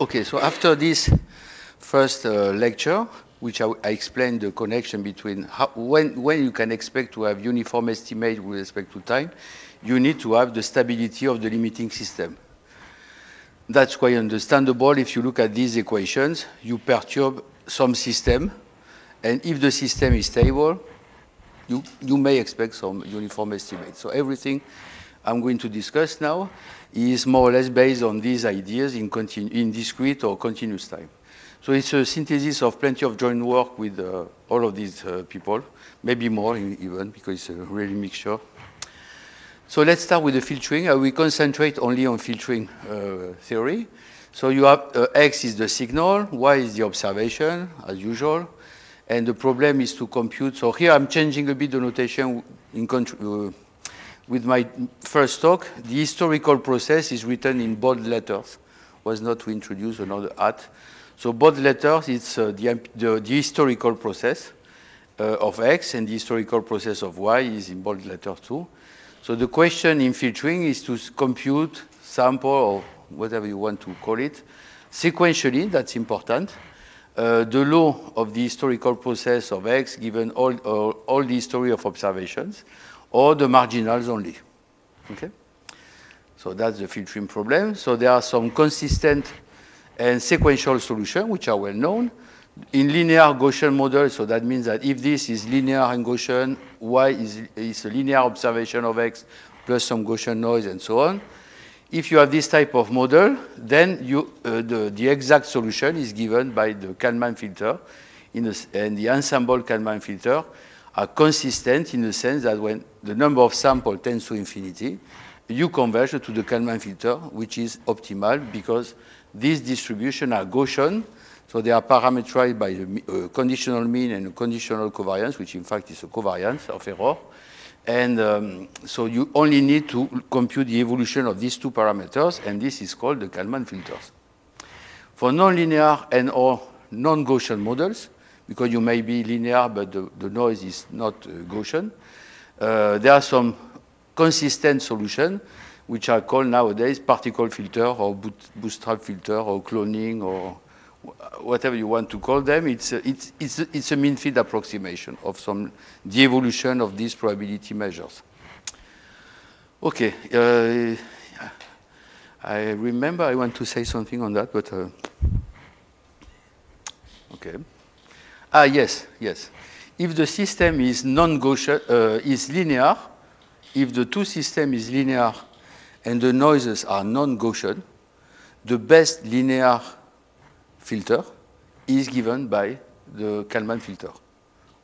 Okay, so after this first lecture, which I explained the connection between when you can expect to have uniform estimate with respect to time, you need to have the stability of the limiting system. That's quite understandable. If you look at these equations, you perturb some system, and if the system is stable, you may expect some uniform estimate. So everything I'm going to discuss now is more or less based on these ideas in discrete or continuous time. So it's a synthesis of plenty of joint work with all of these people, maybe more even, because it's a really mixture. So let's start with the filtering. I will concentrate only on filtering theory. So you have X is the signal, Y is the observation, as usual. And the problem is to compute. So here I'm changing a bit the notation with my first talk. The historical process is written in bold letters. Was not to introduce another at. So bold letters, it's the historical process of X, and the historical process of Y is in bold letters too. So the question in filtering is to compute, sample, or whatever you want to call it, sequentially, that's important, the law of the historical process of X given all the history of observations, or the marginals only. Okay? So that's the filtering problem. So there are some consistent and sequential solutions, which are well known. In linear Gaussian model, so that means that if this is linear and Gaussian, Y is a linear observation of X plus some Gaussian noise and so on. If you have this type of model, then the exact solution is given by the Kalman filter, and the Ensemble Kalman filter are consistent in the sense that when the number of samples tends to infinity, you converge to the Kalman filter, which is optimal because these distributions are Gaussian. So they are parameterized by the conditional mean and a conditional covariance, which in fact is a covariance of error. And so you only need to compute the evolution of these two parameters, and this is called the Kalman filters. For nonlinear and or non-Gaussian models, because you may be linear, but the noise is not Gaussian, there are some consistent solutions, which are called nowadays particle filter or bootstrap filter or cloning or whatever you want to call them. It's a mean field approximation of the evolution of these probability measures. Okay, I remember I want to say something on that, but okay. Yes. If the system is non-Gaussian, is linear, if the two systems is linear and the noises are non-Gaussian, the best linear filter is given by the Kalman filter.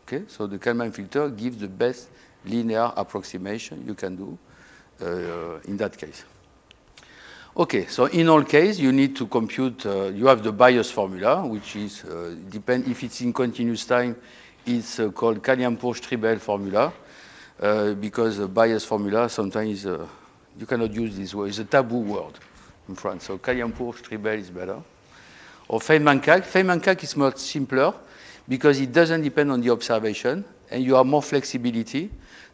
Okay, so the Kalman filter gives the best linear approximation you can do in that case. Okay, so in all cases, you need to compute, you have the bias formula, which is, depend if it's in continuous time, it's called Kalman-Porsche-Tribel formula, because the bias formula sometimes you cannot use this word, it's a taboo word in France, so Kalman-Porsche-Tribel is better. Or Feynman-Kalk. Feynman-Kalk is much simpler because it doesn't depend on the observation and you have more flexibility.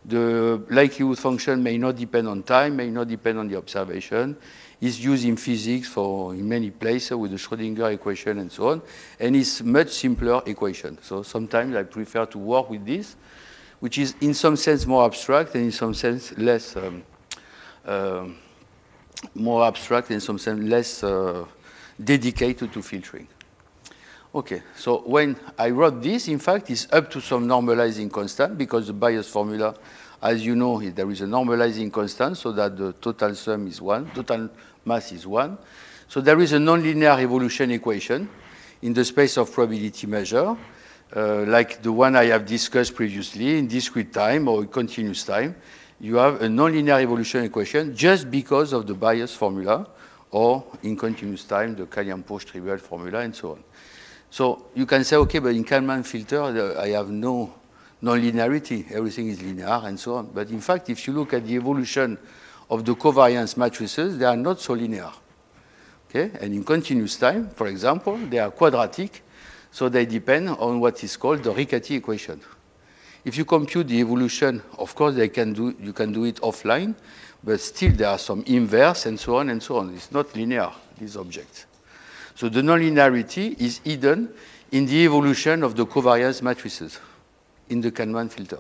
The likelihood function may not depend on time, may not depend on the observation. It's used in physics in many places with the Schrödinger equation and so on. And it's much simpler equation. So sometimes I prefer to work with this, which is in some sense more abstract and in some sense less, dedicated to filtering. Okay, so when I wrote this, in fact, it's up to some normalizing constant because the bias formula, as you know, there is a normalizing constant so that the total sum is 1, total mass is 1. So there is a nonlinear evolution equation in the space of probability measure, like the one I have discussed previously in discrete time or continuous time. You have a nonlinear evolution equation just because of the bias formula, or in continuous time, the Kalman-Porsche-Tribel formula, and so on. So you can say, okay, but in Kalman filter, I have no nonlinearity. Everything is linear, and so on. But in fact, if you look at the evolution of the covariance matrices, they are not so linear. Okay? And in continuous time, for example, they are quadratic, so they depend on what is called the Riccati equation. If you compute the evolution, of course, you can do it offline, but still there are some inverse and so on and so on. It's not linear, these objects. So the nonlinearity is hidden in the evolution of the covariance matrices in the Kalman filter.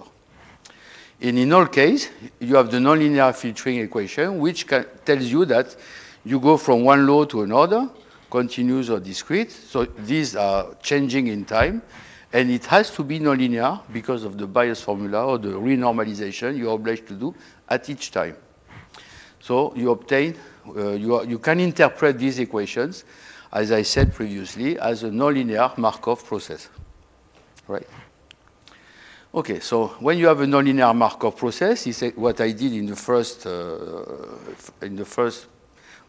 And in all cases, you have the nonlinear filtering equation, which tells you that you go from one law to another, continuous or discrete. So these are changing in time. And it has to be nonlinear because of the bias formula or the renormalization you're obliged to do at each time. So you obtain, you can interpret these equations, as I said previously, as a nonlinear Markov process. Right? Okay, so when you have a nonlinear Markov process, is what I did in the first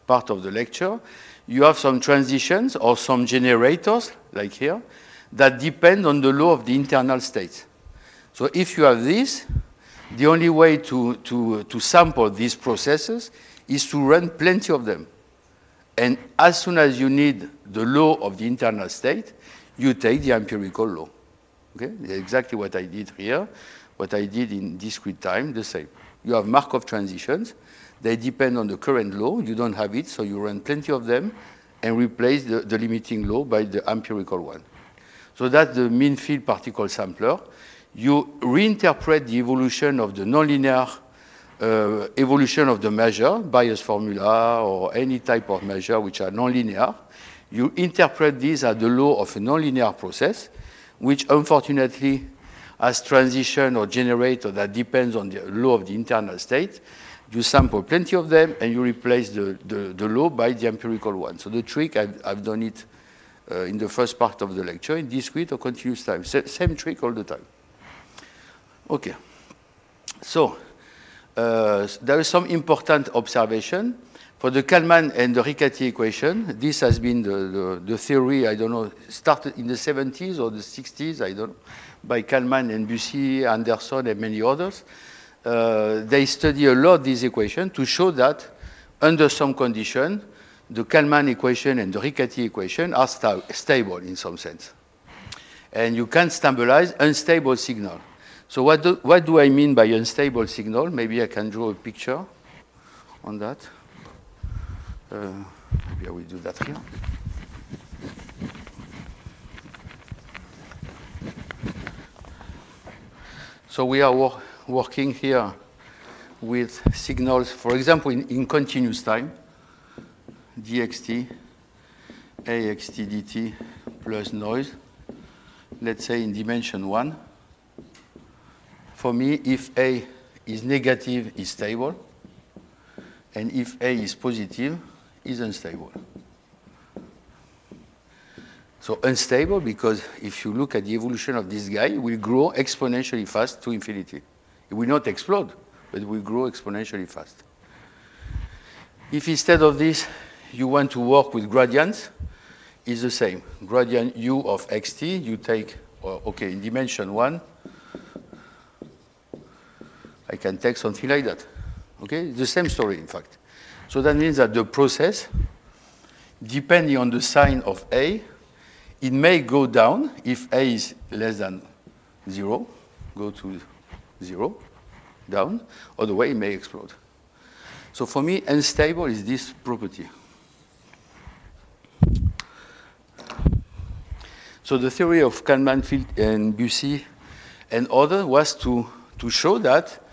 part of the lecture. You have some transitions or some generators, like here, that depend on the law of the internal states. So if you have this, the only way to sample these processes is to run plenty of them. And as soon as you need the law of the internal state, you take the empirical law. Okay? Exactly what I did here, what I did in discrete time, the same. You have Markov transitions. They depend on the current law. You don't have it, so you run plenty of them and replace the limiting law by the empirical one. So that's the mean field particle sampler. You reinterpret the evolution of the nonlinear evolution of the measure, bias formula or any type of measure which are nonlinear. You interpret these as the law of a nonlinear process, which unfortunately has transition or generator that depends on the law of the internal state. You sample plenty of them and you replace the law by the empirical one. So the trick, I've done it in the first part of the lecture, in discrete or continuous time. Same trick all the time. Okay. So there is some important observation. For the Kalman and the Riccati equation, this has been the theory, I don't know, started in the 70s or the 60s, I don't know, by Kalman and Bussy, Anderson, and many others. They study a lot these equations to show that under some condition, the Kalman equation and the Riccati equation are stable in some sense. And you can stabilize unstable signal. So what do I mean by unstable signal? Maybe I can draw a picture on that. Maybe I will do that here. So we are working here with signals, for example, in continuous time. dxt, axt dt plus noise, let's say in dimension 1. For me, if A is negative, is stable, and if A is positive, is unstable. So unstable because if you look at the evolution of this guy, it will grow exponentially fast to infinity. It will not explode, but it will grow exponentially fast. If instead of this, you want to work with gradients, it's the same. Gradient u of xt, you take, okay, in dimension 1, I can take something like that. Okay, the same story, in fact. So that means that the process, depending on the sign of A, it may go down if A is less than 0, go to 0, down, or the way it may explode. So for me, unstable is this property. So the theory of Kalman Filter and Bussy and others was to show that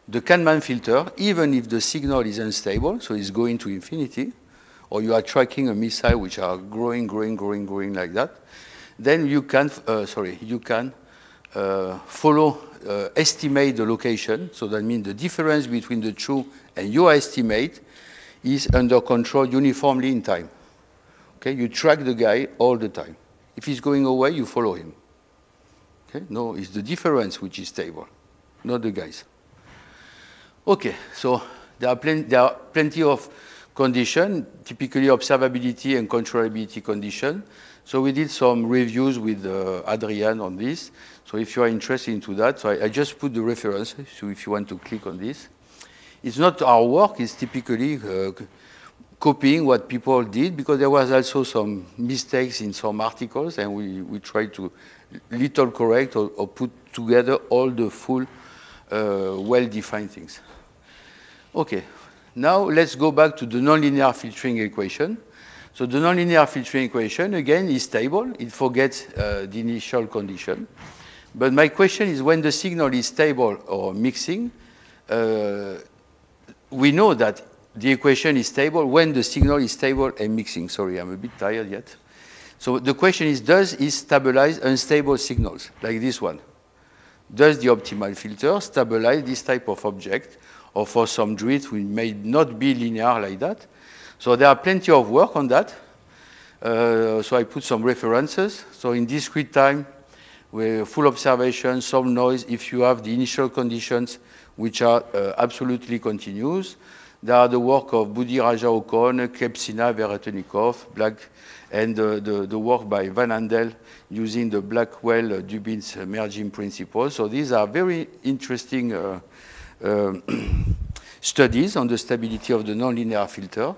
the Kalman filter, even if the signal is unstable, so it's going to infinity, or you are tracking a missile which are growing like that, then you can, estimate the location. So that means the difference between the true and your estimate is under control uniformly in time. Okay, you track the guy all the time. If he's going away, you follow him. Okay, no, it's the difference which is stable, not the guys. Okay, so there are plenty of conditions, typically observability and controllability conditions. So we did some reviews with Adrian on this. So if you are interested into that, so I just put the reference, so if you want to click on this. It's not our work, it's typically copying what people did, because there was also some mistakes in some articles, and we tried to little correct or put together all the full well-defined things. Okay, now let's go back to the nonlinear filtering equation. So the nonlinear filtering equation, again, is stable. It forgets the initial condition. But my question is, when the signal is stable or mixing, we know that the equation is stable when the signal is stable and mixing. Sorry, I'm a bit tired yet. So the question is, does it stabilize unstable signals, like this one? Does the optimal filter stabilize this type of object, or for some drift, we may not be linear like that? So there are plenty of work on that. So I put some references. So in discrete time, with full observation, some noise, if you have the initial conditions which are absolutely continuous. There are the work of Budi Raja Ocon, Klepsina, Veretenikov, Black, and the work by Van Andel using the Blackwell-Dubin's merging principle. So these are very interesting studies on the stability of the nonlinear filter.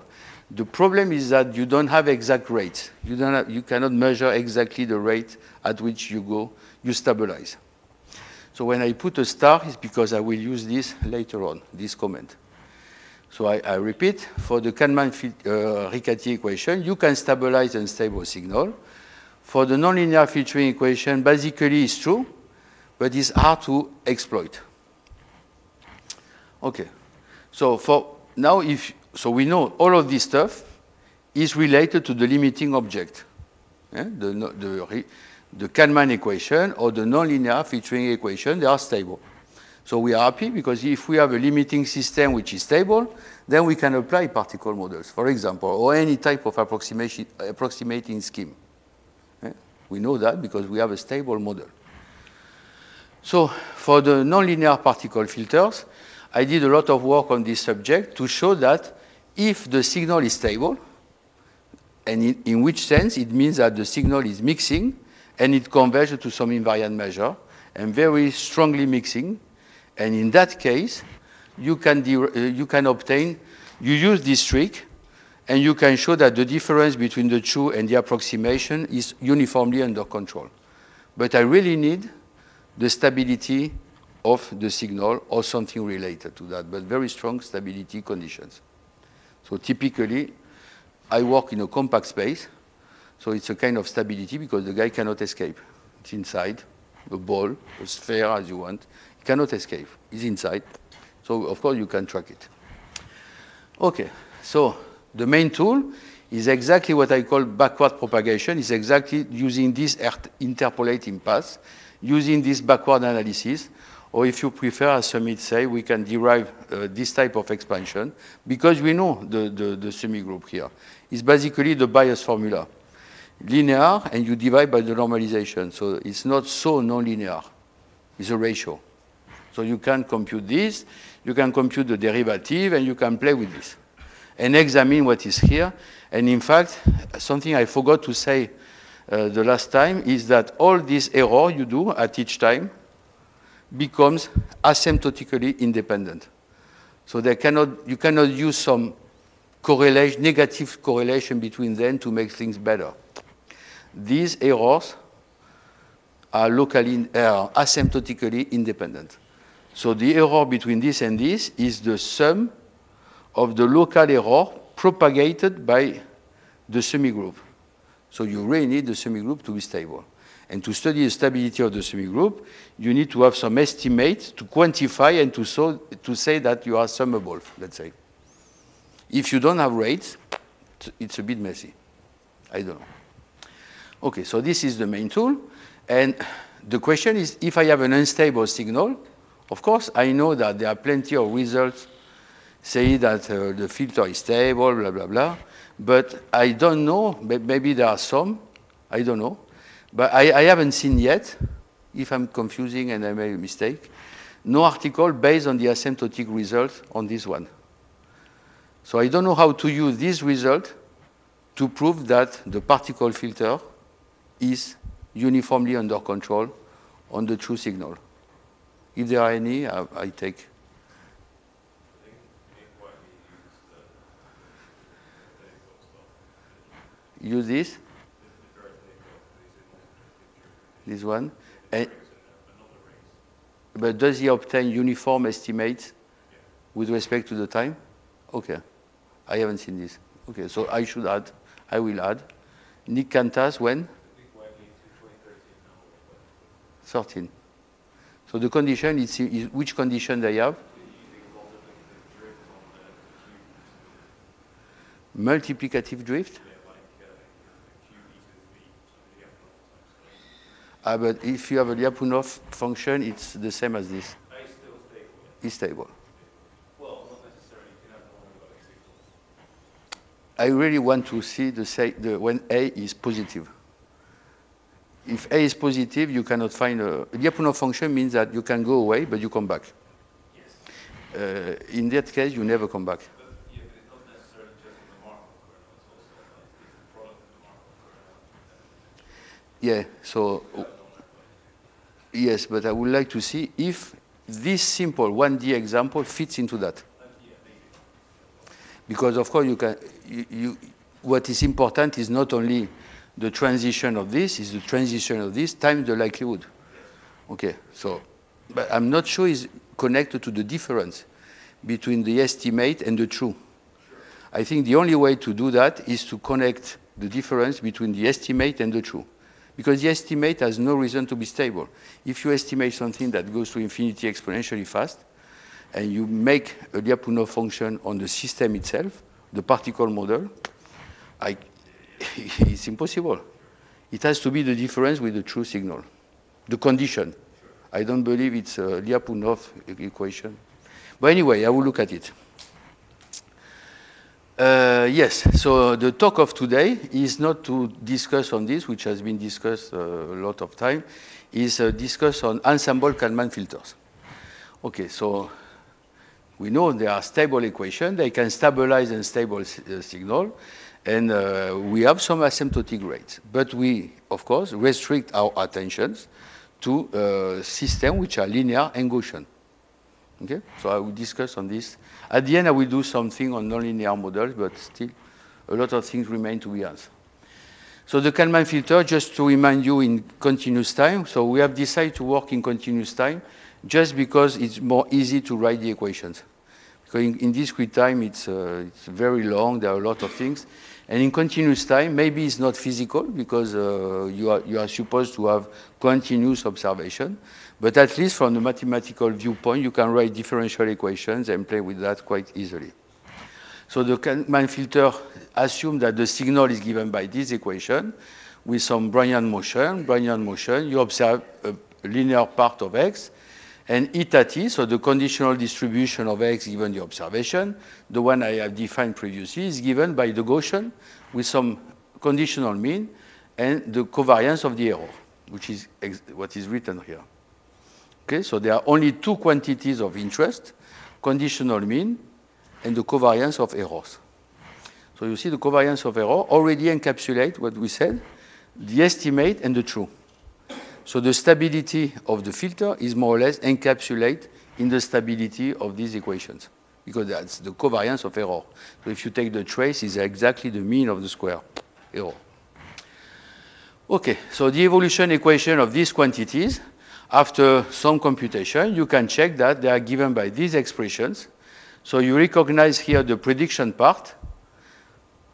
The problem is that you don't have exact rates. You cannot measure exactly the rate at which you stabilize. So when I put a star, it's because I will use this later on, this comment. So I repeat, for the Kalman-Riccati equation, you can stabilize unstable signal. For the nonlinear filtering equation, basically it's true, but it's hard to exploit. Okay. So for now, so we know all of this stuff is related to the limiting object. The Kalman equation or the nonlinear filtering equation, they are stable. So we are happy because if we have a limiting system which is stable, then we can apply particle models, for example, or any type of approximating scheme. We know that because we have a stable model. So for the nonlinear particle filters, I did a lot of work on this subject to show that if the signal is stable, and in which sense it means that the signal is mixing and it converges to some invariant measure and very strongly mixing, and in that case, you can obtain, you use this trick, and you can show that the difference between the true and the approximation is uniformly under control. But I really need the stability of the signal or something related to that, but very strong stability conditions. So typically, I work in a compact space, so it's a kind of stability because the guy cannot escape. It's inside, a ball, a sphere as you want. He cannot escape. He's inside. So, of course, you can track it. Okay, so the main tool is exactly what I call backward propagation. It's exactly using this interpolating path, using this backward analysis, or if you prefer, as Sumit say, we can derive this type of expansion because we know the semi-group here. It's basically the bias formula. Linear, and you divide by the normalization. So it's not so nonlinear. It's a ratio. So you can compute this, you can compute the derivative, and you can play with this and examine what is here. And in fact, something I forgot to say the last time is that all this error you do at each time becomes asymptotically independent. So you cannot use some correlation, negative correlation between them to make things better. These errors are asymptotically independent. So the error between this and this is the sum of the local error propagated by the semi-group. So you really need the semi-group to be stable. And to study the stability of the semi-group, you need to have some estimate to quantify and to say that you are summable, let's say. If you don't have rates, it's a bit messy. I don't know. Okay, so this is the main tool. And the question is, if I have an unstable signal, of course, I know that there are plenty of results say that the filter is stable, blah, blah, blah. But I don't know, maybe there are some, I don't know. But I haven't seen yet, if I'm confusing and I made a mistake, no article based on the asymptotic result on this one. So I don't know how to use this result to prove that the particle filter is uniformly under control on the true signal. If there are any, I take. Use this. This one. But does he obtain uniform estimates with respect to the time? Okay. I haven't seen this. Okay, so I should add I will add. Nick Cantas, when? 13. So the condition is which condition they have? Multiplicative drift? But if you have a Lyapunov function, it's the same as this. It's stable. Well, not necessarily. You can have one without signals. I really want to see when A is positive. If A is positive, you cannot find a Lyapunov function means that you can go away, but you come back. Yes. In that case, you never come back. But it's not necessarily just in the Markov kernel. It's also like the product of the Markov kernel. Yeah. So yes, but I would like to see if this simple 1D example fits into that. Because of course what is important is not only the transition of this, is the transition of this times the likelihood. Okay, so, but I'm not sure it's connected to the difference between the estimate and the true. I think the only way to do that is to connect the difference between the estimate and the true. Because the estimate has no reason to be stable. If you estimate something that goes to infinity exponentially fast, and you make a Lyapunov function on the system itself, the particle model, it's impossible. It has to be the difference with the true signal, the condition. I don't believe it's a Lyapunov equation. But anyway, I will look at it. Yes, so the talk of today is not to discuss on this, which has been discussed a lot of time, is discuss on ensemble Kalman filters. Okay, so we know there are stable equations. They can stabilize and stable signal. And we have some asymptotic rates. But we, of course, restrict our attentions to systems which are linear and Gaussian. Okay? So I will discuss on this. At the end, I will do something on nonlinear models, but still a lot of things remain to be answered. So the Kalman filter, just to remind you, in continuous time. So we have decided to work in continuous time just because it's more easy to write the equations. Because in discrete time, it's very long. There are a lot of things. And in continuous time, maybe it's not physical because you are supposed to have continuous observation. But at least from the mathematical viewpoint, you can write differential equations and play with that quite easily. So the Kalman filter assumes that the signal is given by this equation with some Brownian motion. Brownian motion, you observe a linear part of x. And eta t, so the conditional distribution of x given the observation, the one I have defined previously, is given by the Gaussian with some conditional mean and the covariance of the error, which is what is written here. Okay, so there are only two quantities of interest, conditional mean and the covariance of errors. So you see the covariance of error already encapsulate what we said, the estimate and the true. So the stability of the filter is more or less encapsulated in the stability of these equations, because that's the covariance of error. So if you take the trace, it's exactly the mean of the square error. Okay, so the evolution equation of these quantities, after some computation, you can check that they are given by these expressions. So you recognize here the prediction part.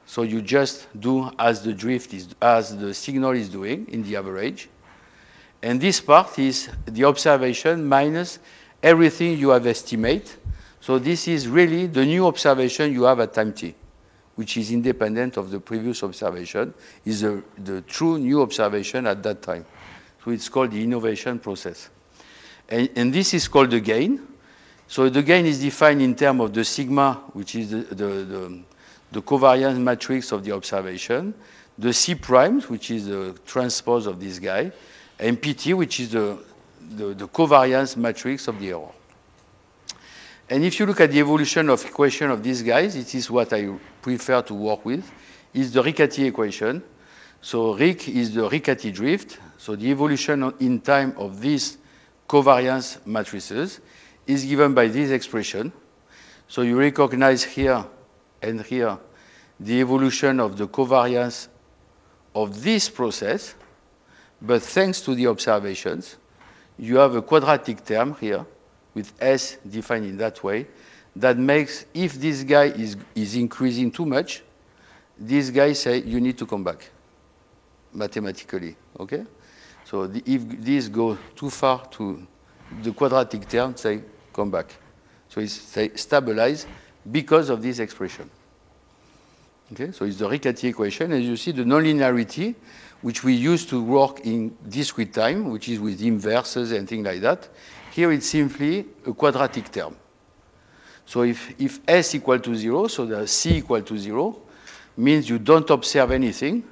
So you just do as the drift is, as the signal is doing in the average. And this part is the observation minus everything you have estimate. So this is really the new observation you have at time t, which is independent of the previous observation, is the true new observation at that time. So it's called the innovation process. And this is called the gain. So the gain is defined in terms of the sigma, which is the covariance matrix of the observation, the C primes, which is the transpose of this guy, and PT, which is the covariance matrix of the error. And if you look at the evolution of equation of these guys, it is what I prefer to work with, is the Riccati equation. So Ric is the Riccati drift. So the evolution in time of these covariance matrices is given by this expression. So you recognize here and here the evolution of the covariance of this process. But thanks to the observations, you have a quadratic term here with S defined in that way that makes, if this guy is increasing too much, these guys say you need to come back mathematically, okay? So if these go too far to the quadratic term, say come back. So it's stabilized because of this expression. Okay, so it's the Riccati equation, and you see the nonlinearity, which we use to work in discrete time, which is with inverses and things like that. Here it's simply a quadratic term. So if S equal to 0, so the C equal to 0, means you don't observe anything.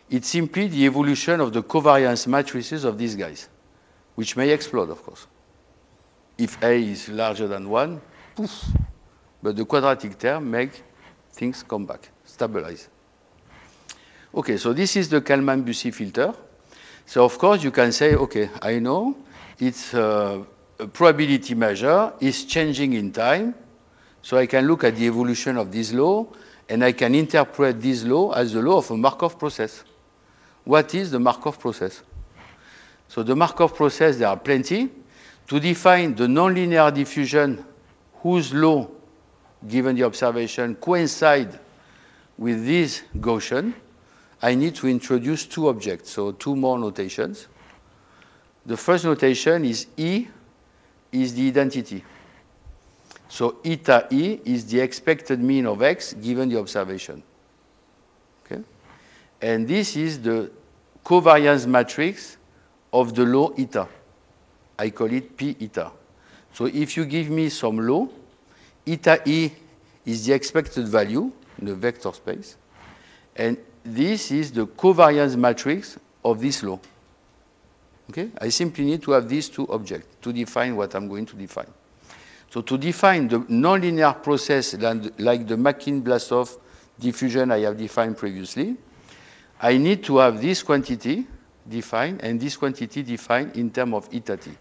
It's simply the evolution of the covariance matrices of these guys, which may explode, of course. If A is larger than 1, poof. But the quadratic term make things come back, stabilize. Okay, so this is the Kalman-Bussy filter. So of course you can say, okay, I know it's a probability measure is changing in time. So I can look at the evolution of this law, and I can interpret this law as the law of a Markov process. What is the Markov process? So the Markov process, there are plenty. To define the nonlinear diffusion whose law, given the observation, coincide with this Gaussian, I need to introduce two objects, so two more notations. The first notation is E is the identity. So eta E is the expected mean of X given the observation. Okay? And this is the covariance matrix of the law eta. I call it P eta. So if you give me some law, eta E is the expected value in the vector space, and this is the covariance matrix of this law. Okay? I simply need to have these two objects to define what I'm going to define. So to define the nonlinear process like the Makin-Blasov diffusion I have defined previously, I need to have this quantity defined and this quantity defined in terms of eta t,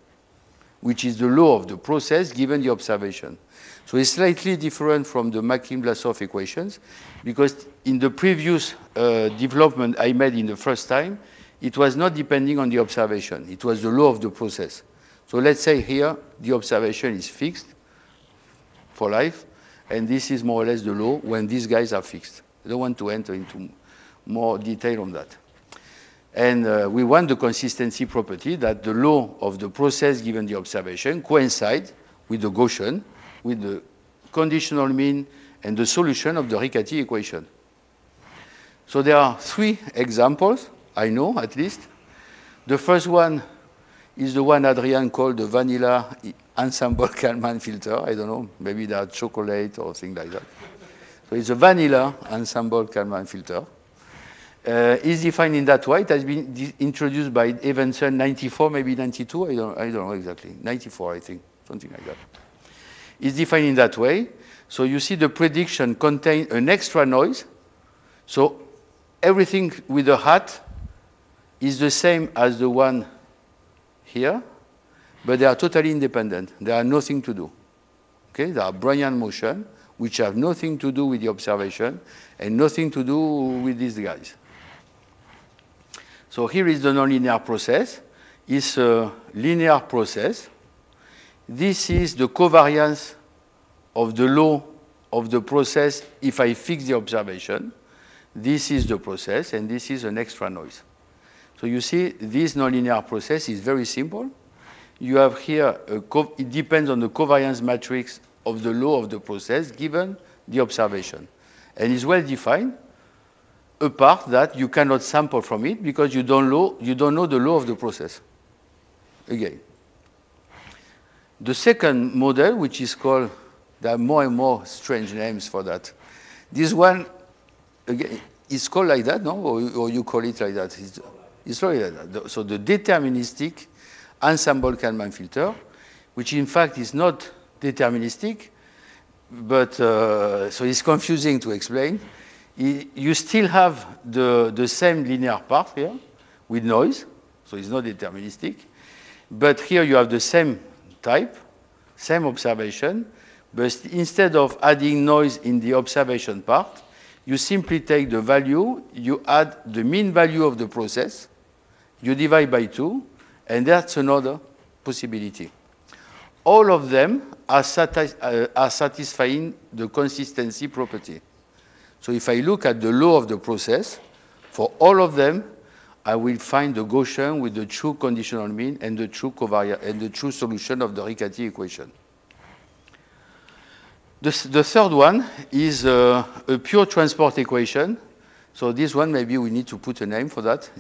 which is the law of the process given the observation. So it's slightly different from the Makin-Blasov equations, because in the previous development I made in the first time, it was not depending on the observation. It was the law of the process. So let's say here the observation is fixed for life, and this is more or less the law when these guys are fixed. I don't want to enter into more detail on that. And we want the consistency property that the law of the process given the observation coincide with the Gaussian, with the conditional mean and the solution of the Riccati equation. So there are three examples, I know at least. The first one is the one Adrian called the vanilla ensemble Kalman filter. I don't know, maybe that's chocolate or things like that. So it's a vanilla ensemble Kalman filter. Is defined in that way. It has been introduced by Evenson 94, maybe 92. I don't know exactly. 94, I think, something like that. It's defined in that way. So you see the prediction contains an extra noise. So everything with a hat is the same as the one here, but they are totally independent. They are nothing to do. Okay, they are Brownian motion, which have nothing to do with the observation and nothing to do with these guys. So here is the nonlinear process. It's a linear process. This is the covariance of the law of the process if I fix the observation. This is the process, and this is an extra noise. So you see, this nonlinear process is very simple. You have here, it depends on the covariance matrix of the law of the process given the observation. And it's well defined, apart that you cannot sample from it because you don't know the law of the process. Again. The second model, which is called, there are more and more strange names for that. This one, again, is called like that, no? Or you call it like that? It's called like that. So the deterministic ensemble Kalman filter, which in fact is not deterministic, but so it's confusing to explain. You still have the same linear part here with noise, so it's not deterministic. But here you have the same type, same observation, but instead of adding noise in the observation part, you simply take the value, you add the mean value of the process, you divide by 2, and that's another possibility. All of them are satisfying the consistency property. So if I look at the law of the process, for all of them, I will find the Gaussian with the true conditional mean and the true covariance and the true solution of the Riccati equation. The third one is a pure transport equation. So this one, maybe we need to put a name for that.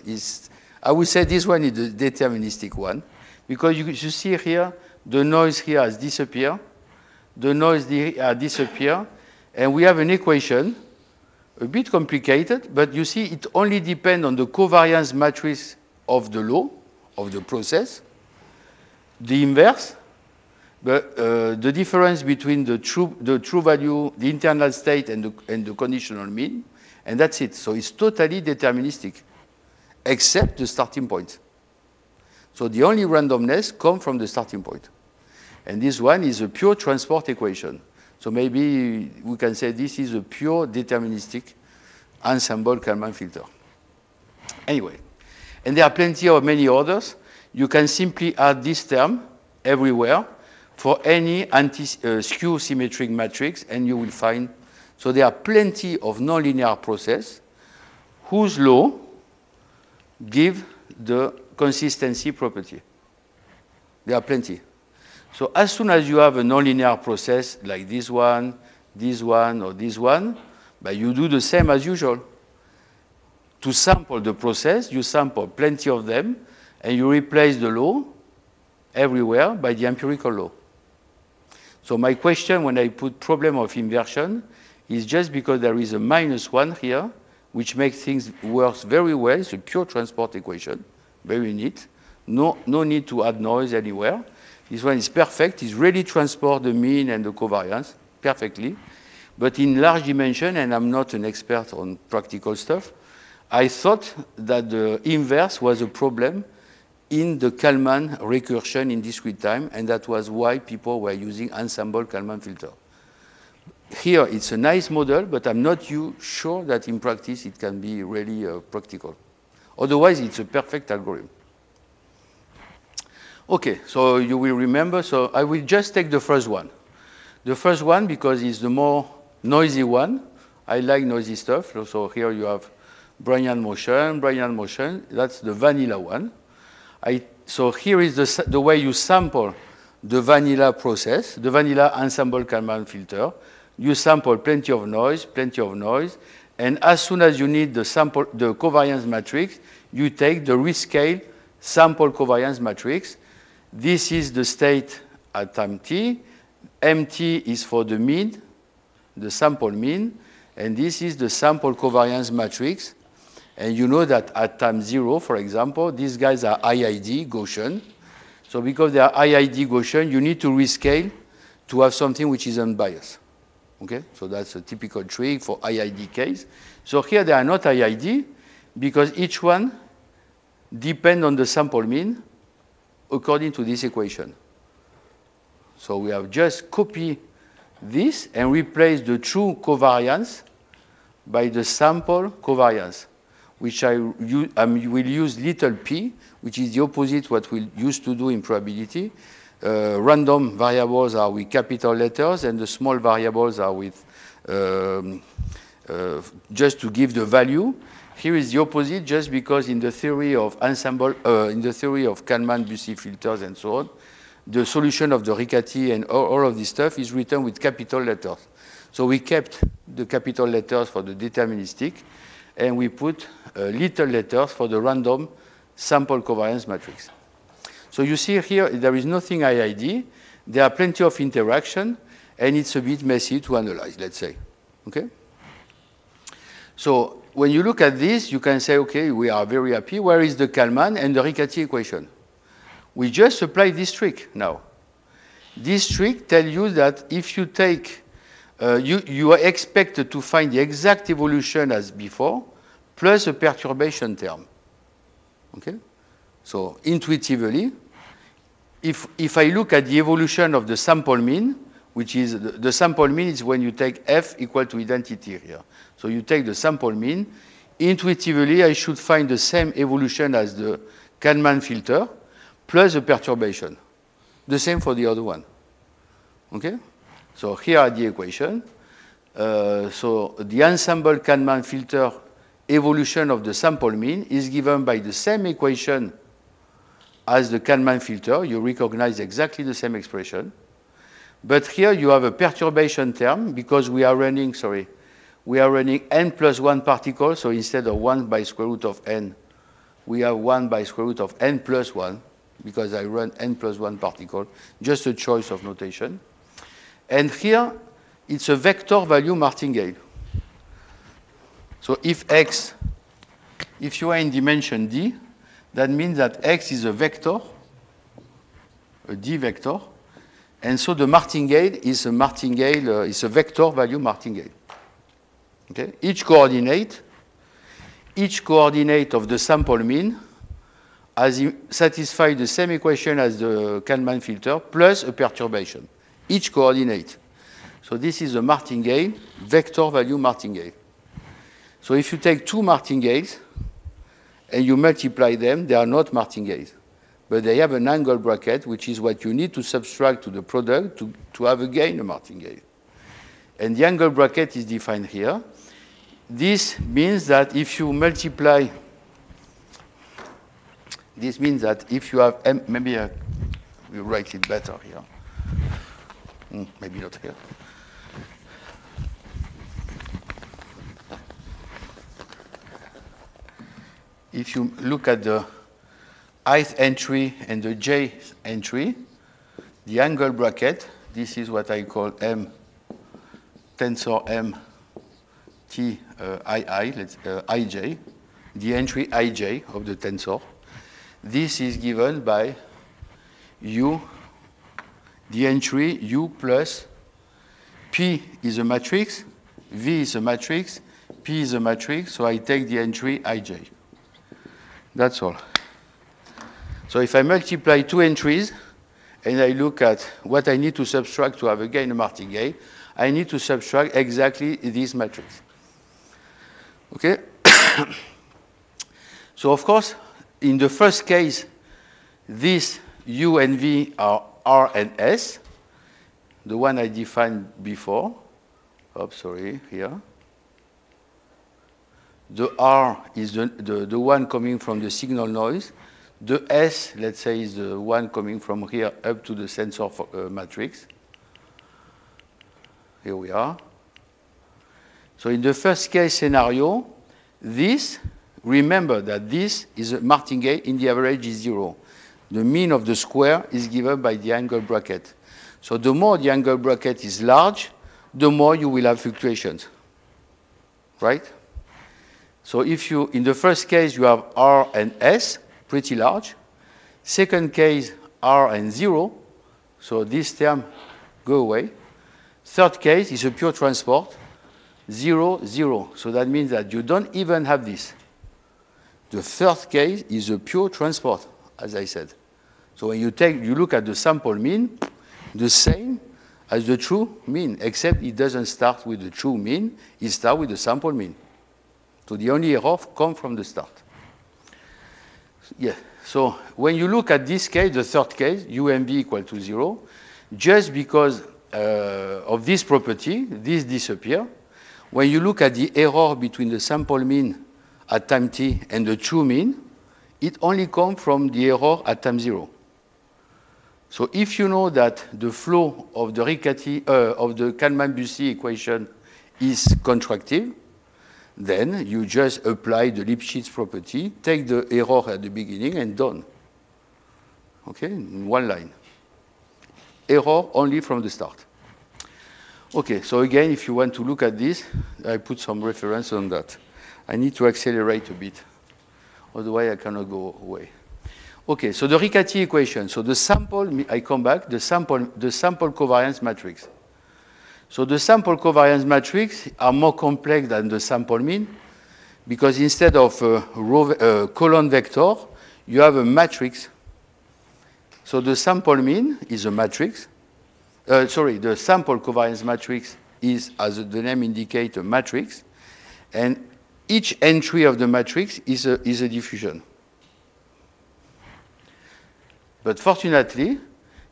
I would say this one is the deterministic one, because you see here, the noise here has disappeared, the noise here disappeared, and we have an equation, a bit complicated, but you see it only depends on the covariance matrix of the law, of the process, the inverse, but the difference between the true value, the internal state, and the conditional mean, and that's it. So it's totally deterministic, except the starting point. So the only randomness comes from the starting point. And this one is a pure transport equation. So maybe we can say this is a pure deterministic ensemble Kalman filter. Anyway, and there are plenty of many others. You can simply add this term everywhere for any skew symmetric matrix, and you will find. So there are plenty of nonlinear process whose law give the consistency property. There are plenty. So as soon as you have a nonlinear process like this one, or this one, but you do the same as usual. To sample the process, you sample plenty of them, and you replace the law everywhere by the empirical law. So my question when I put problem of inversion is just because there is a -1 here, which makes things work very well. It's a pure transport equation, very neat. No need to add noise anywhere. This one is perfect. It really transports the mean and the covariance perfectly. But in large dimension, and I'm not an expert on practical stuff, I thought that the inverse was a problem in the Kalman recursion in discrete time, and that was why people were using ensemble Kalman filter. Here, it's a nice model, but I'm not sure that in practice it can be really practical. Otherwise, it's a perfect algorithm. Okay, so you will remember, so I will just take the first one. The first one, because it's the more noisy one. I like noisy stuff. So here you have Brownian motion, that's the vanilla one. So here is the way you sample the vanilla process, the vanilla ensemble Kalman filter. You sample plenty of noise, and as soon as you need the covariance matrix, you take the rescale sample covariance matrix. This is the state at time t. Mt is for the mean, the sample mean, and this is the sample covariance matrix. And you know that at time 0, for example, these guys are IID, Gaussian. So because they are IID Gaussian, you need to rescale to have something which is unbiased. Okay? So that's a typical trick for IID case. So here they are not IID because each one depends on the sample mean according to this equation. So we have just copied this and replaced the true covariance by the sample covariance, which I will use little p, which is the opposite what we used to do in probability. Random variables are with capital letters, and the small variables are with just to give the value. Here is the opposite, just because in the theory of ensemble, in the theory of Kalman-Bussy filters and so on, the solution of the Riccati and all of this stuff is written with capital letters. So we kept the capital letters for the deterministic, and we put little letters for the random sample covariance matrix. So you see here, there is nothing IID. There are plenty of interaction, and it's a bit messy to analyze, let's say. Okay? So when you look at this, you can say, okay, we are very happy. Where is the Kalman and the Riccati equation? We just apply this trick now. This trick tells you that if you take, you are expected to find the exact evolution as before, plus a perturbation term. Okay? So intuitively, if I look at the evolution of the sample mean, which is the sample mean is when you take f equal to identity here. So you take the sample mean. Intuitively, I should find the same evolution as the Kalman filter plus a perturbation. The same for the other one. Okay? So here are the equation. So the ensemble Kalman filter evolution of the sample mean is given by the same equation as the Kalman filter. You recognize exactly the same expression. But here you have a perturbation term because we are running, n plus 1 particles. So instead of 1 by square root of n, we have 1 by square root of n plus 1 because I run n plus 1 particle, just a choice of notation. And here, it's a vector value martingale. So if you are in dimension d, that means that x is a vector, a d vector, and so the martingale is a vector value martingale. Okay? Each coordinate of the sample mean has satisfied the same equation as the Kalman filter plus a perturbation. Each coordinate. So this is a martingale, vector value martingale. So if you take two martingales and you multiply them, they are not martingales. But they have an angle bracket, which is what you need to subtract to the product to have again a martingale. And the angle bracket is defined here. This means that if you multiply, this means that if you have, maybe I will write it better here. Maybe not here. If you look at the ith entry and the jth entry, the angle bracket, this is what I call M, tensor M, T, ij, the entry ij of the tensor. This is given by U, the entry U plus P is a matrix, V is a matrix, P is a matrix, so I take the entry ij. That's all. So if I multiply two entries and I look at what I need to subtract to have again a martingale, I need to subtract exactly this matrix. Okay? So of course, in the first case, these U and V are R and S, the one I defined before. Here. The R is the one coming from the signal noise. The S, let's say, is the one coming from here up to the sensor matrix. Here we are. So in the first case scenario, remember that this is a martingale in the average is 0. The mean of the square is given by the angle bracket. So the more the angle bracket is large, the more you will have fluctuations. Right? So if you, in the first case, you have R and S, pretty large. Second case, R and 0. So this term go away. Third case is a pure transport, 0, 0. So that means that you don't even have this. The third case is a pure transport, as I said. So when you look at the sample mean, the same as the true mean, except it doesn't start with the true mean, it starts with the sample mean. So the only error comes from the start. Yeah. So when you look at this case, the third case, U and V equal to 0, just because of this property, this disappears. When you look at the error between the sample mean at time t and the true mean, it only comes from the error at time 0. So if you know that the flow of the of the Kalman-Bussy equation is contractive, then you just apply the Lipschitz property, take the error at the beginning, and done. Okay, in one line. Error only from the start. Okay, so again, if you want to look at this, I put some reference on that. I need to accelerate a bit, otherwise I cannot go away. Okay, so the Riccati equation. So the sample, I come back, the sample covariance matrix. So the sample covariance matrix are more complex than the sample mean because instead of a column vector, you have a matrix. So the sample mean is a matrix. The sample covariance matrix is, as the name indicates, a matrix. And each entry of the matrix is a diffusion. But fortunately,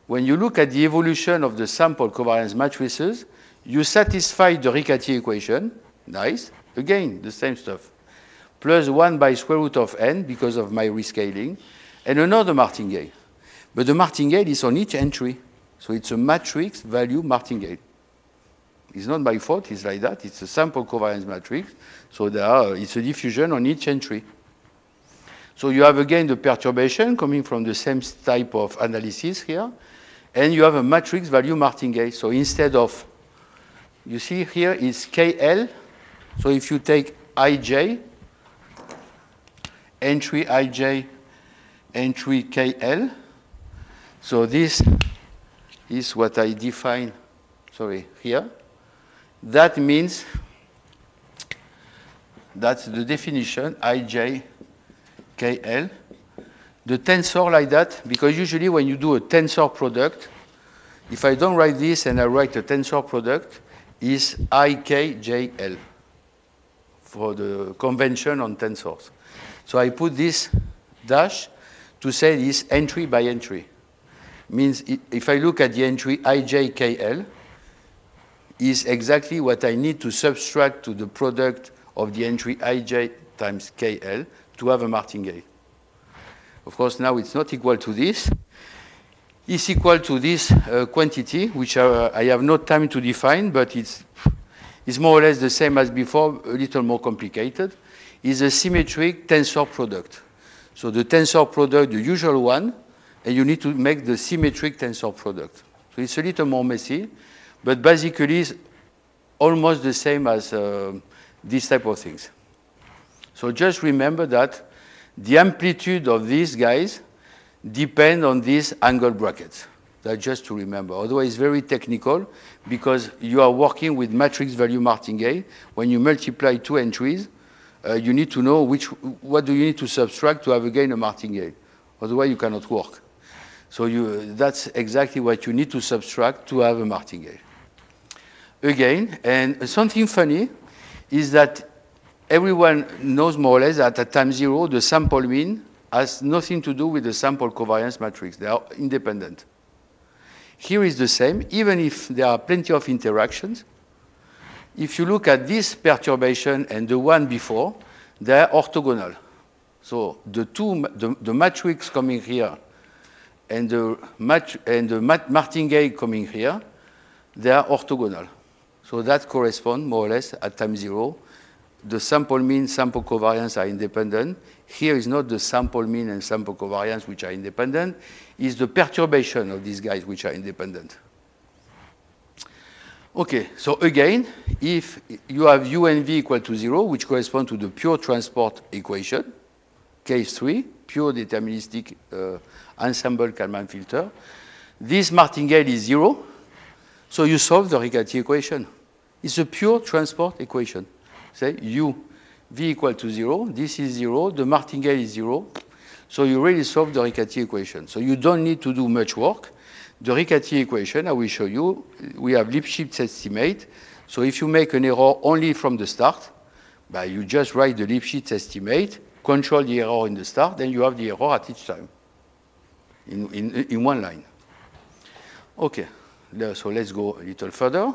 when you look at the evolution of the sample covariance matrices, you satisfy the Riccati equation. Nice. Again, the same stuff. Plus 1 by square root of n because of my rescaling, and another Martingale. But the Martingale is on each entry. So it's a matrix value Martingale. It's not my fault, it's like that. It's a sample covariance matrix. So it's a diffusion on each entry. So you have again the perturbation coming from the same type of analysis here. And you have a matrix value Martingale. So instead of, you see here is KL. So if you take IJ, entry IJ, entry KL. So this is what I define, here. That means, that's the definition, IJ, KL. The tensor like that, because usually when you do a tensor product, if I don't write this and I write a tensor product, is IKJL for the convention on tensors. So I put this dash to say this entry by entry. Means if I look at the entry IJKL, is exactly what I need to subtract to the product of the entry IJ times KL to have a Martingale. Of course, now it's not equal to this. It's equal to this quantity, which I have no time to define, but it's more or less the same as before, a little more complicated. Is a symmetric tensor product. So the tensor product, the usual one, and you need to make the symmetric tensor product. So it's a little more messy, but basically it's almost the same as these type of things. So just remember that the amplitude of these guys depend on these angle brackets. That's just to remember. Otherwise, it's very technical because you are working with matrix value Martingale. When you multiply two entries, you need to know what do you need to subtract to have again a Martingale. Otherwise, you cannot work. So that's exactly what you need to subtract to have a Martingale. Again, and something funny is that everyone knows more or less that at time 0, the sample mean has nothing to do with the sample covariance matrix. They are independent. Here is the same, even if there are plenty of interactions. If you look at this perturbation and the one before, they are orthogonal. So the matrix coming here and the Martingale coming here, they are orthogonal. So that corresponds more or less at time 0. The sample mean, sample covariance are independent. Here is not the sample mean and sample covariance which are independent. It's the perturbation of these guys which are independent. Okay, so again, if you have U and V equal to 0, which correspond to the pure transport equation, case 3, pure deterministic ensemble Kalman filter, this Martingale is 0, so you solve the Riccati equation. It's a pure transport equation. Say U, V equal to 0, this is 0, the Martingale is 0, so you really solve the Riccati equation. So you don't need to do much work. The Riccati equation, I will show you, we have Lipschitz estimate. So if you make an error only from the start, you just write the Lipschitz estimate, control the error in the start, then you have the error at each time in one line. Okay, so let's go a little further.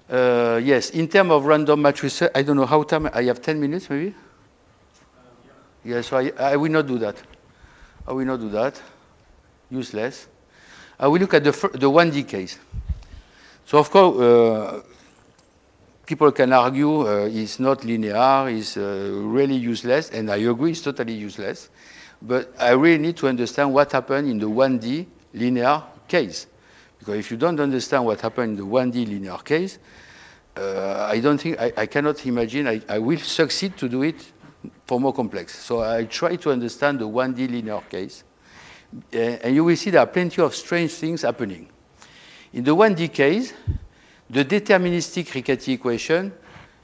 Yes, in terms of random matrices, I don't know how time, I have 10 minutes maybe? Yeah, so I will not do that. I will not do that. Useless. I will look at the 1D case. So of course, people can argue it's not linear, it's really useless, and I agree it's totally useless. But I really need to understand what happened in the 1D linear case. Because if you don't understand what happened in the 1D linear case, I don't think, I cannot imagine I will succeed to do it for more complex. So I try to understand the 1D linear case. And you will see there are plenty of strange things happening. In the 1D case, the deterministic Riccati equation,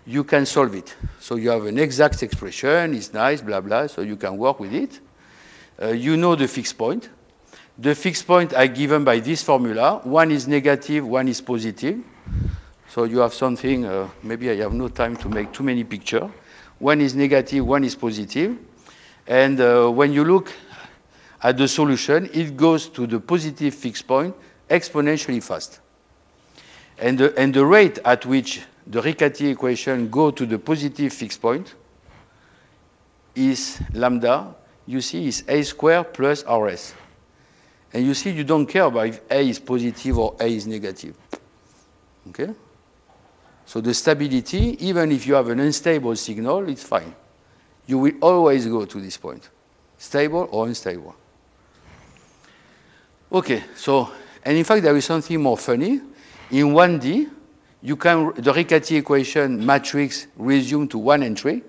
you can solve it. So you have an exact expression, it's nice, blah, blah, so you can work with it. You know the fixed point. The fixed points are given by this formula. One is negative, one is positive. So you have something, maybe I have no time to make too many pictures. One is negative, one is positive. And when you look at the solution, it goes to the positive fixed point exponentially fast. And the rate at which the Riccati equation go to the positive fixed point is lambda, you see, is a squared plus rs. And you see, you don't care about if a is positive or a is negative. Okay? So the stability, even if you have an unstable signal, it's fine. You will always go to this point, stable or unstable. Okay, so, and in fact, there is something more funny. In 1D, you can, the Riccati equation matrix resume to 1 and 3,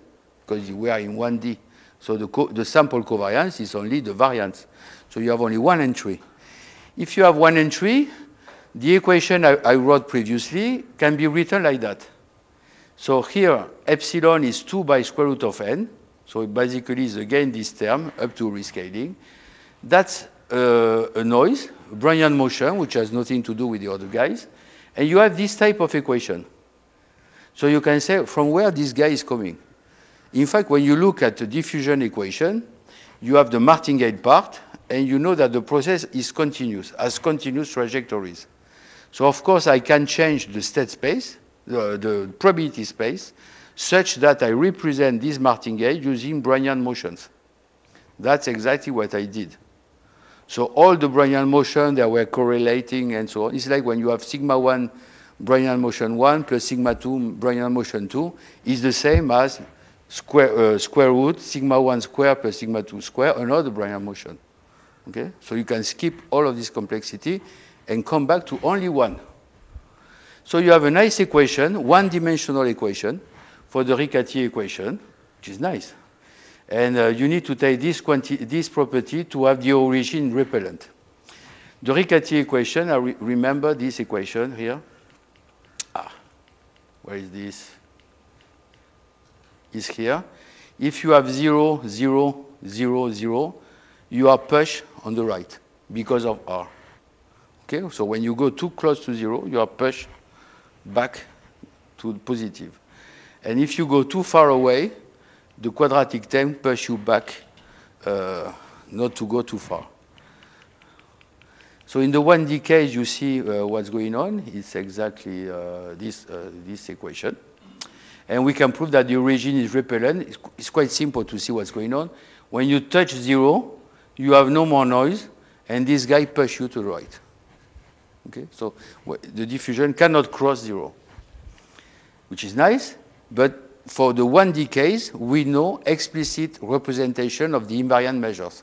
because we are in 1D. So the sample covariance is only the variance. So you have only 1 and 3. If you have 1 and 3, the equation I wrote previously can be written like that. So here, epsilon is 2 by square root of n. So it basically is again this term up to rescaling. That's a noise, Brownian motion, which has nothing to do with the other guys. And you have this type of equation. So you can say from where this guy is coming. In fact, when you look at the diffusion equation, you have the Martingale part, and you know that the process is continuous, has continuous trajectories. So of course, I can change the state space, the probability space, such that I represent this Martingale using Brownian motions. That's exactly what I did. So all the Brownian motion that were correlating and so on, it's like when you have sigma 1 Brownian motion 1 plus sigma 2 Brownian motion 2 is the same as square root sigma 1 square plus sigma 2 square, another Brownian motion. Okay? So you can skip all of this complexity and come back to only one. So you have a nice equation, one-dimensional equation for the Riccati equation, which is nice. And you need to take this property to have the origin repellent. The Riccati equation, I remember this equation here. Where is this? Is here. If you have 0, 0, 0, 0, you are pushed on the right because of R. Okay, so when you go too close to 0, you are pushed back to positive. And if you go too far away, the quadratic term pushes you back not to go too far. So in the 1D case, you see what's going on. It's exactly this equation. And we can prove that the origin is repellent. It's quite simple to see what's going on. When you touch 0, you have no more noise, and this guy pushes you to the right. Okay, so the diffusion cannot cross 0, which is nice, but for the 1D case, we know explicit representation of the invariant measures.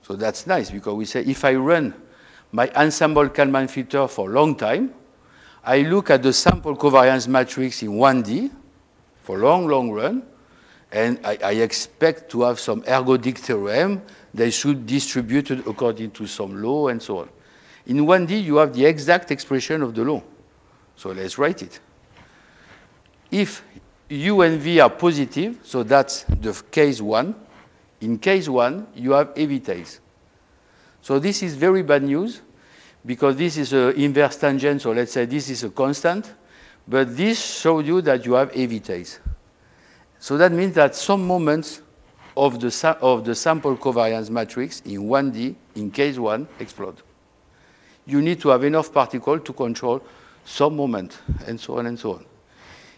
So that's nice, because we say if I run my ensemble Kalman filter for a long time, I look at the sample covariance matrix in 1D for long, long run, and I expect to have some ergodic theorem. They should distribute according to some law and so on. In 1D, you have the exact expression of the law. So let's write it. If U and V are positive, so that's the case 1. In case 1, you have evitase. So this is very bad news, because this is an inverse tangent, so let's say this is a constant, but this shows you that you have evitase. So that means that some moments of the sample covariance matrix in 1D, in case 1, explode. You need to have enough particles to control some moment, and so on and so on.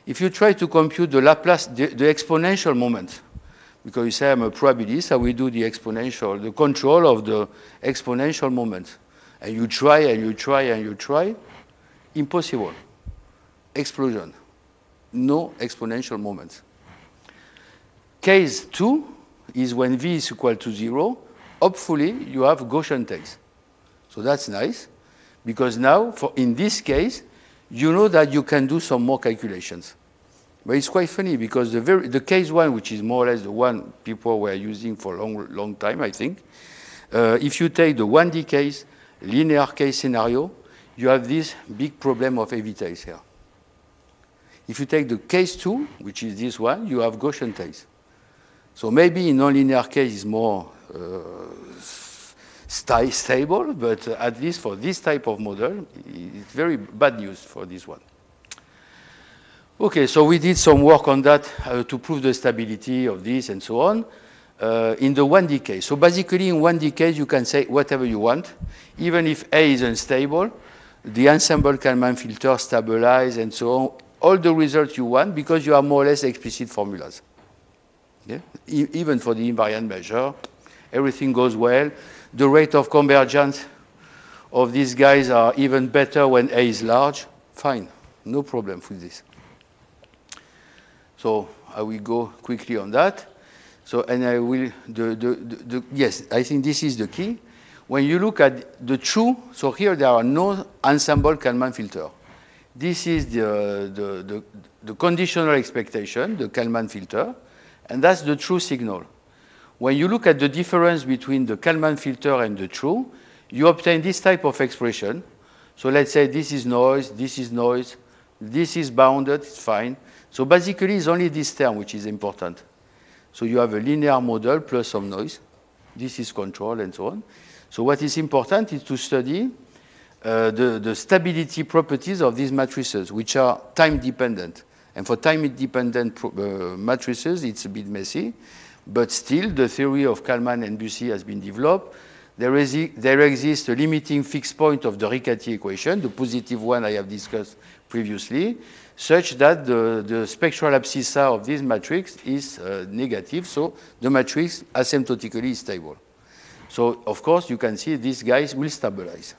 If you try to compute the Laplace, the exponential moment, because you say I'm a probabilist, I will do the exponential, the control of the exponential moment. And you try, and you try, and you try, impossible. Explosion. No exponential moments. Case 2 is when V is equal to 0. Hopefully, you have Gaussian tails. So that's nice, because now, in this case, you know that you can do some more calculations. But it's quite funny, because the case 1, which is more or less the one people were using for a long time, I think, if you take the 1D case, linear case scenario, you have this big problem of evitase here. If you take the case 2, which is this one, you have Gaussian tails. So maybe in nonlinear case is more stable, but at least for this type of model, it's very bad news for this one. Okay, so we did some work on that to prove the stability of this and so on. in the 1D case. So basically, in 1D case, you can say whatever you want. Even if A is unstable, the ensemble Kalman filter stabilize and so on. All the results you want because you have more or less explicit formulas. Yeah? Even for the invariant measure, everything goes well. The rate of convergence of these guys are even better when A is large. Fine, no problem with this. So I will go quickly on that. So, and I will, yes, I think this is the key. When you look at the true, so here there are no ensemble Kalman filter. This is the conditional expectation, the Kalman filter, and that's the true signal. When you look at the difference between the Kalman filter and the true, you obtain this type of expression. So let's say this is noise, this is bounded, it's fine. So basically, it's only this term which is important. So you have a linear model plus some noise. This is control and so on. So what is important is to study the stability properties of these matrices, which are time-dependent. And for time-dependent matrices, it's a bit messy. But still, the theory of Kalman and Bussy has been developed. There exists a limiting fixed point of the Riccati equation, the positive one I have discussed previously, such that the spectral abscissa of this matrix is negative, so the matrix asymptotically is stable. So, of course, you can see these guys will stabilize.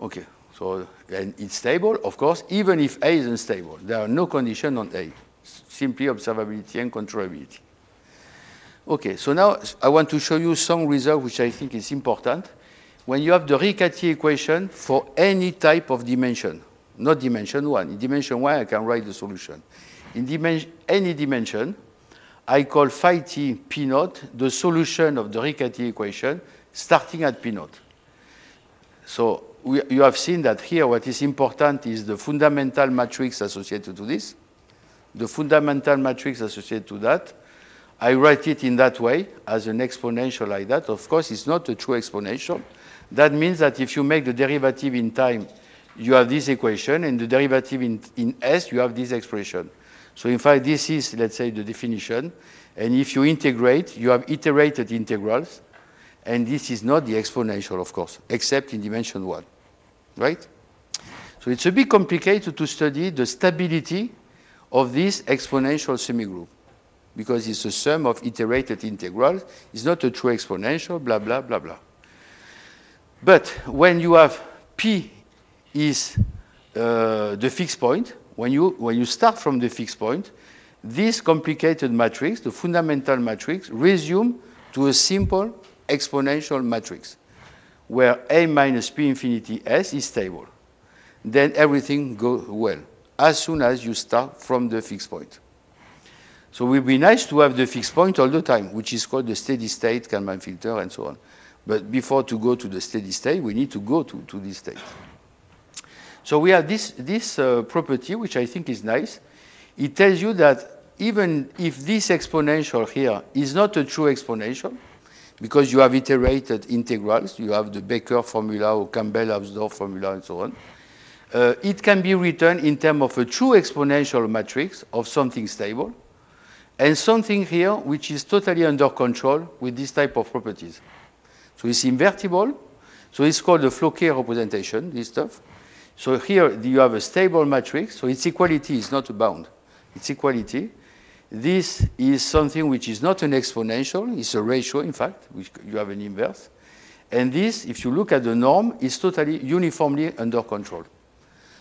Okay, so and it's stable, of course, even if A is unstable. There are no conditions on A, simply observability and controllability. Okay, so now I want to show you some result which I think is important. When you have the Riccati equation for any type of dimension, not dimension 1. In dimension 1, I can write the solution. In any dimension, I call phi t p naught the solution of the Riccati equation starting at p naught. So you have seen that here what is important is the fundamental matrix associated to this. The fundamental matrix associated to that. I write it in that way as an exponential like that. Of course, it's not a true exponential. That means that if you make the derivative in time, you have this equation, and the derivative in S, you have this expression. So in fact, this is, let's say, the definition. And if you integrate, you have iterated integrals. And this is not the exponential, of course, except in dimension 1. Right? So it's a bit complicated to study the stability of this exponential semigroup, because it's a sum of iterated integrals. It's not a true exponential, blah, blah, blah, blah. But when you have P is the fixed point, when you start from the fixed point, this complicated matrix, the fundamental matrix, resumes to a simple exponential matrix, where A minus P infinity S is stable. Then everything goes well, as soon as you start from the fixed point. So it would be nice to have the fixed point all the time, which is called the steady state, Kalman filter, and so on. But before to go to the steady state, we need to go to this state. So we have this property, which I think is nice. It tells you that even if this exponential here is not a true exponential, because you have iterated integrals, you have the Becker formula or Campbell-Hausdorff formula and so on, it can be written in terms of a true exponential matrix of something stable, and something here which is totally under control with this type of properties. So it's invertible. So it's called the Floquet representation, this stuff. So here you have a stable matrix. So its equality is not a bound. It's equality. This is something which is not an exponential. It's a ratio, in fact, which you have an inverse. And this, if you look at the norm, is totally uniformly under control.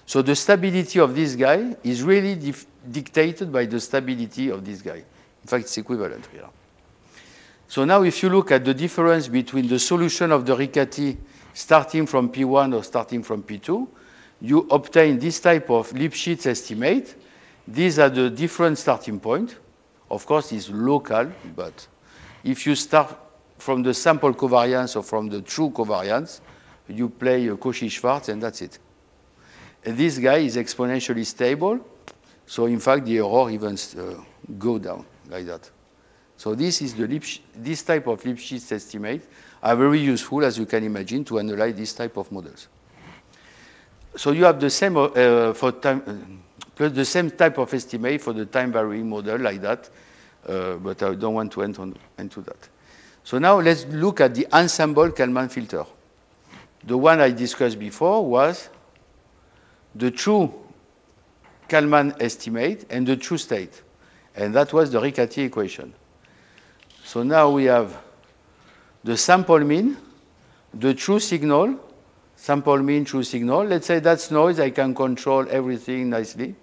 So the stability of this guy is really dictated by the stability of this guy. In fact, it's equivalent here. So now if you look at the difference between the solution of the Riccati starting from P1 or starting from P2, you obtain this type of Lipschitz estimate. These are the different starting point. Of course, it's local, but if you start from the sample covariance or from the true covariance, you play Cauchy-Schwarz, and that's it. And this guy is exponentially stable, so in fact, the error even go down like that. So this is this type of Lipschitz estimate are very useful, as you can imagine, to analyze this type of models. So you have the same for time, plus the same type of estimate for the time varying model like that. but I don't want to enter into that. So now let's look at the ensemble Kalman filter. The one I discussed before was the true Kalman estimate and the true state. And that was the Riccati equation. So now we have the sample mean, the true signal, sample mean, true signal. Let's say that's noise. I can control everything nicely.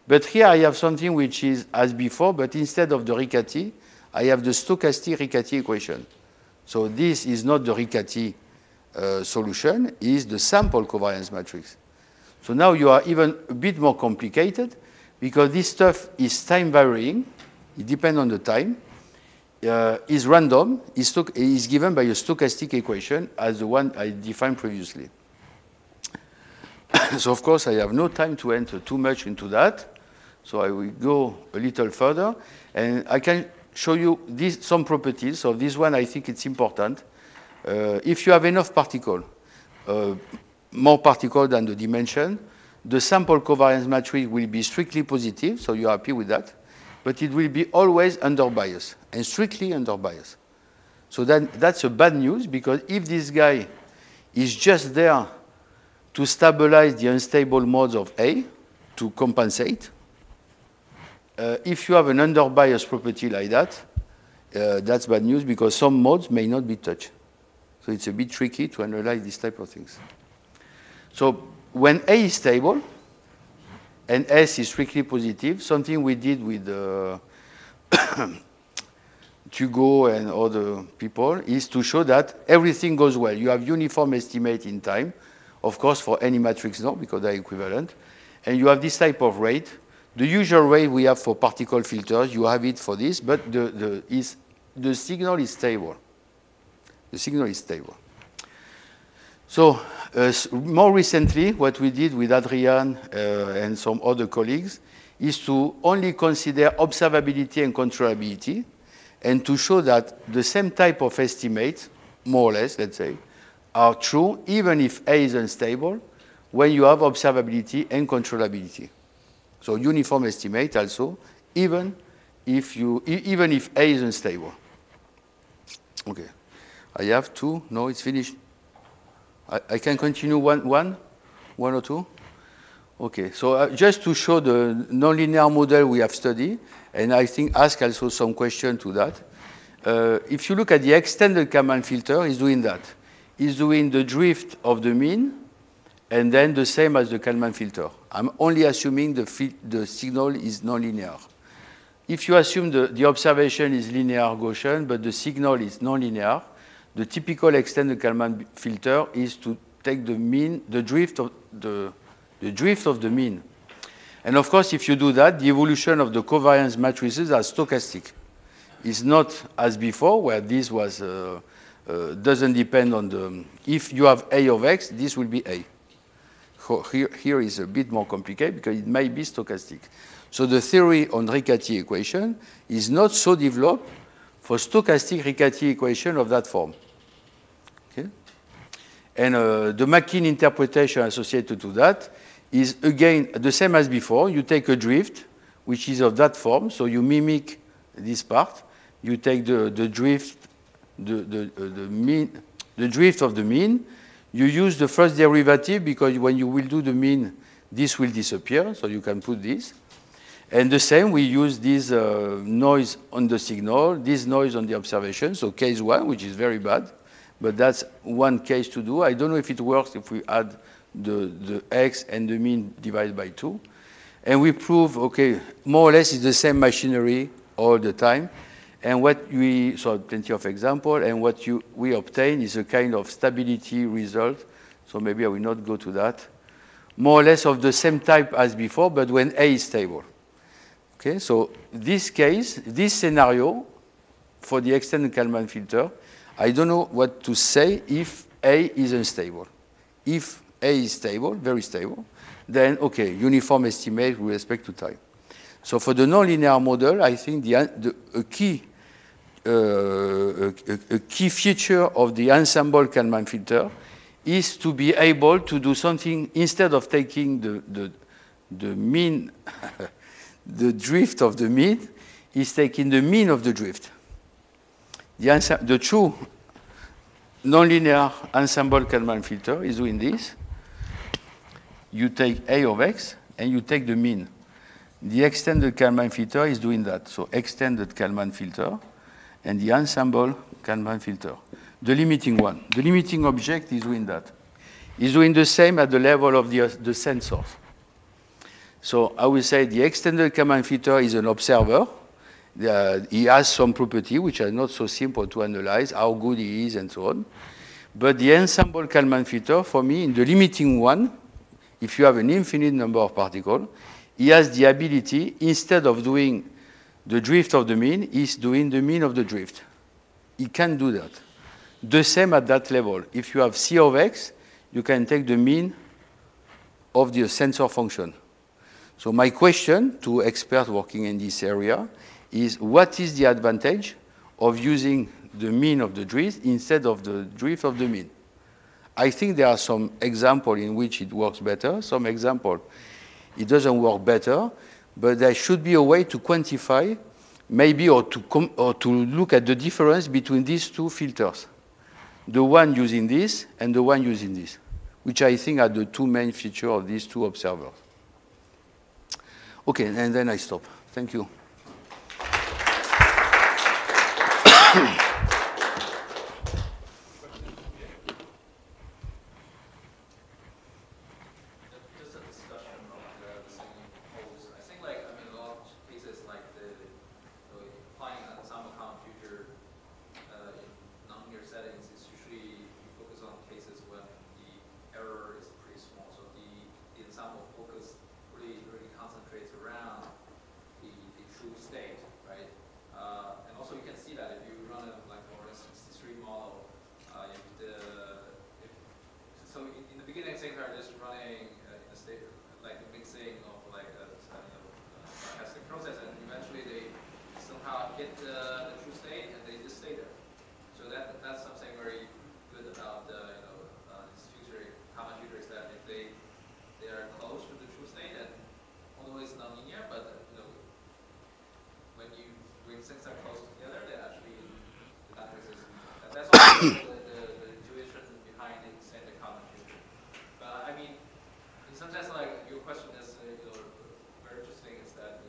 But here I have something which is as before, but instead of the Riccati, I have the stochastic Riccati equation. So this is not the Riccati solution, is the sample covariance matrix. So now you are even a bit more complicated because this stuff is time varying. It depends on the time. Is random, is given by a stochastic equation as the one I defined previously. So of course I have no time to enter too much into that. So I will go a little further, and I can show you some properties. So this one I think it's important. If you have enough particle, more particle than the dimension, the sample covariance matrix will be strictly positive, so you're happy with that. But it will be always under bias, and strictly under bias. So that's a bad news, because if this guy is just there to stabilize the unstable modes of A, to compensate, if you have an under bias property like that, that's bad news, because some modes may not be touched. So it's a bit tricky to analyze this type of things. So when A is stable, and S is strictly positive, something we did with Hugo and other people is to show that everything goes well. You have uniform estimate in time, of course, for any matrix norm, because they're equivalent. And you have this type of rate. The usual rate we have for particle filters, you have it for this, but the signal is stable. The signal is stable. So more recently, what we did with Adrian and some other colleagues is to only consider observability and controllability, and to show that the same type of estimates, more or less, let's say, are true even if A is unstable when you have observability and controllability. So uniform estimate also, even if A is unstable. Okay. I have two. No, it's finished. I can continue one or two? Okay, so just to show the nonlinear model we have studied, and I think ask also some question to that. If you look at the extended Kalman filter, it's doing that. It's doing the drift of the mean, and then the same as the Kalman filter. I'm only assuming the signal is nonlinear. If you assume the observation is linear Gaussian, but the signal is nonlinear, the typical extended Kalman filter is to take the mean, the drift of the mean. And of course, if you do that, the evolution of the covariance matrices are stochastic. It's not as before, where this was doesn't depend on the. If you have A of X, this will be A. Here is a bit more complicated because it might be stochastic. So the theory on Riccati equation is not so developed for stochastic Riccati equation of that form. Okay? And the Makin interpretation associated to that is, again, the same as before. You take a drift, which is of that form, so you mimic this part. You take the drift, the drift of the mean. You use the first derivative, because when you will do the mean, this will disappear, so you can put this. And the same, we use this noise on the signal, this noise on the observation, so case one, which is very bad, but that's one case to do. I don't know if it works if we add the X and the mean divided by 2. And we prove, okay, more or less it's the same machinery all the time. And what we, so plenty of example, and what we obtain is a kind of stability result. So maybe I will not go to that. More or less of the same type as before, but when A is stable. Okay, so this case, this scenario for the extended Kalman filter, I don't know what to say if A is unstable. If A is stable, very stable, then okay, uniform estimate with respect to time. So for the nonlinear model, I think a key feature of the ensemble Kalman filter is to be able to do something instead of taking the mean, the drift of the mean, is taking the mean of the drift. The true nonlinear ensemble Kalman filter is doing this. You take A of x, and you take the mean. The extended Kalman filter is doing that. So extended Kalman filter, and the ensemble Kalman filter. The limiting one. The limiting object is doing that. It's doing the same at the level of the sensors. So I will say the extended Kalman filter is an observer. He has some property which are not so simple to analyze, how good he is and so on. But the ensemble Kalman filter, for me, in the limiting one, if you have an infinite number of particles, he has the ability, instead of doing the drift of the mean, he's doing the mean of the drift. He can do that. The same at that level. If you have C of x, you can take the mean of the sensor function. So my question to experts working in this area is, what is the advantage of using the mean of the drift instead of the drift of the mean? I think there are some examples in which it works better, some examples it doesn't work better, but there should be a way to quantify, maybe, or to look at the difference between these two filters, the one using this and the one using this, which I think are the two main features of these two observers. Okay, and then I stop. Thank you. Just a discussion of the same pose. I think, like, I mean, a lot of cases like applying an ensemble computer in nonlinear settings is usually you focus on cases when the error is pretty small. So the ensemble focus really concentrates around the true state, right? And also you can see that if you run a like more 63 model, so in the beginning things are just running in a state like a mixing of like a stochastic process, and eventually they somehow hit the true state and they just stay there. So that's something very good about this future common filters, that if they are close to the true state, and although it's nonlinear, but when you bring things are close together, they actually the matrices. That's also the intuition behind it, saying the common filter. But I mean, in some sense, like your question is very interesting. Is that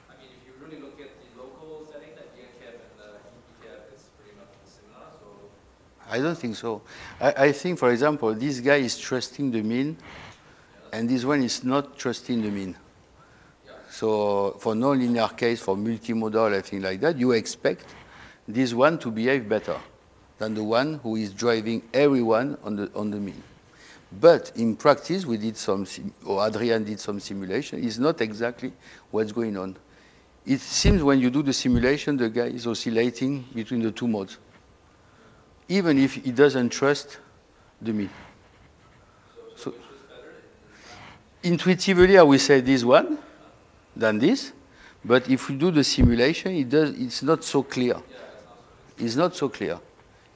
I mean, if you really look at the local setting, that ENCAP and the EPCAP is pretty much similar. So I don't think so. I think, for example, this guy is trusting the mean, and this one is not trusting the mean. So for nonlinear case, for multimodal, I think like that, you expect this one to behave better than the one who is driving everyone on the mean. But in practice, we did or Adrian did some simulation. It's not exactly what's going on. It seems when you do the simulation, the guy is oscillating between the two modes, even if he doesn't trust the mean. So intuitively, I will say this one than this, but if we do the simulation, it's not so clear. It's not so clear.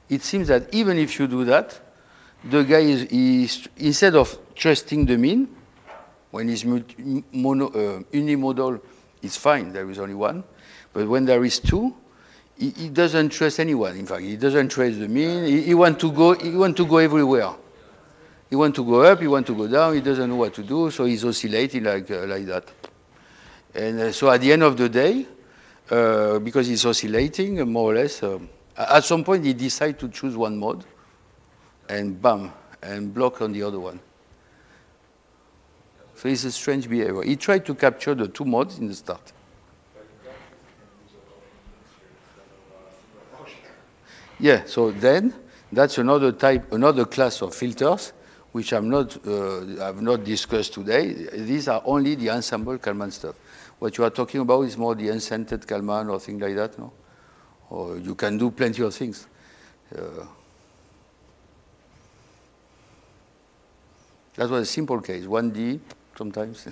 It seems that even if you do that, the guy is instead of trusting the mean, when he's unimodal, it's fine, there is only one. But when there is two, he doesn't trust anyone. In fact, he doesn't trust the mean. He wants to go everywhere. He wants to go up, he wants to go down, he doesn't know what to do, so he's oscillating like that. And so at the end of the day, because he's oscillating, more or less, at some point he decides to choose one mode, and bam, and block on the other one. So it's a strange behavior. He tried to capture the two modes in the start. Yeah, so then that's another class of filters, which I've not discussed today. These are only the ensemble Kalman stuff. What you are talking about is more the unscented Kalman or things like that, no? Or you can do plenty of things. That was a simple case, 1D sometimes.